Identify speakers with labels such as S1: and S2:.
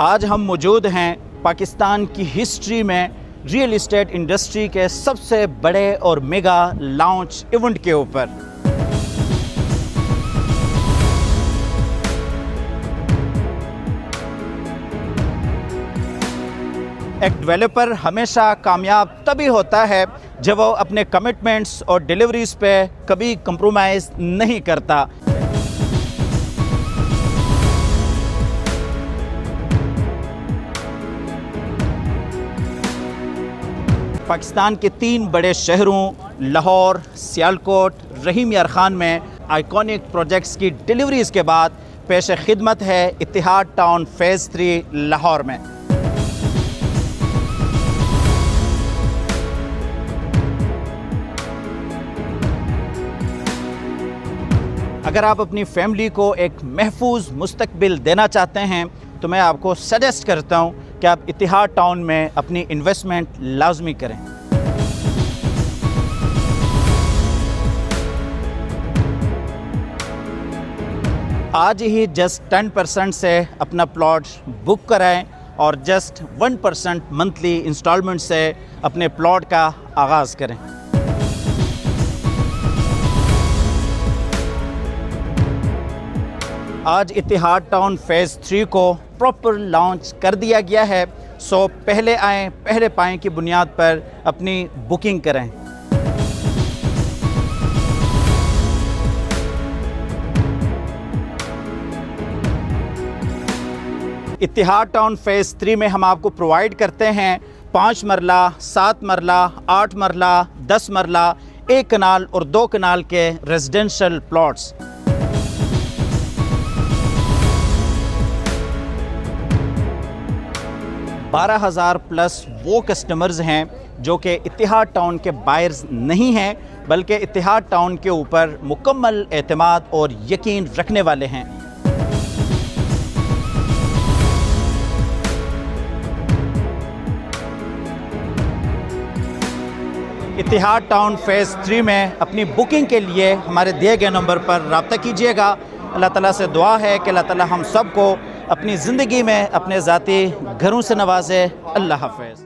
S1: आज हम मौजूद हैं पाकिस्तान की हिस्ट्री में रियल इस्टेट इंडस्ट्री के सबसे बड़े और मेगा लॉन्च इवेंट के ऊपर। एक डेवलपर हमेशा कामयाब तभी होता है जब वो अपने कमिटमेंट्स और डिलीवरीज पे कभी कंप्रोमाइज़ नहीं करता। पाकिस्तान के 3 बड़े शहरों लाहौर, सियालकोट, रहीम यार खान में आइकॉनिक प्रोजेक्ट्स की डिलीवरीज के बाद पेश खिदमत है इतिहाद टाउन फेज़ 3 लाहौर में। अगर आप अपनी फैमिली को एक महफूज मुस्तकबिल देना चाहते हैं तो मैं आपको सजेस्ट करता हूं कि आप इतिहाद टाउन में अपनी इन्वेस्टमेंट लाजमी करें। आज ही जस्ट 10% से अपना प्लॉट बुक कराएं और जस्ट 1% मंथली इंस्टॉलमेंट से अपने प्लॉट का आगाज़ करें। आज इतिहाद टाउन फेज़ 3 को प्रॉपर लॉन्च कर दिया गया है, सो पहले आएँ पहले पाएँ की बुनियाद पर अपनी बुकिंग करें। इतिहाद टाउन फेज़ 3 में हम आपको प्रोवाइड करते हैं 5 मरला, 7 मरला, 8 मरला, 10 मरला, 1 कनाल और 2 कनाल के रेजिडेंशियल प्लॉट्स। बारह 12,000 प्लस वो कस्टमर्स हैं जो कि इतिहाद टाउन के बायर्स नहीं हैं, बल्कि इतिहाद टाउन के ऊपर मुकम्मल एतमाद और यकीन रखने वाले हैं। इतिहाद टाउन फेज़ 3 में अपनी बुकिंग के लिए हमारे दिए गए नंबर पर रब्ता कीजिएगा। अल्लाह ताला से दुआ है कि अल्लाह ताला हम सब को अपनी ज़िंदगी में अपने ज़ाती घरों से नवाज़े। अल्लाह हाफ़िज़।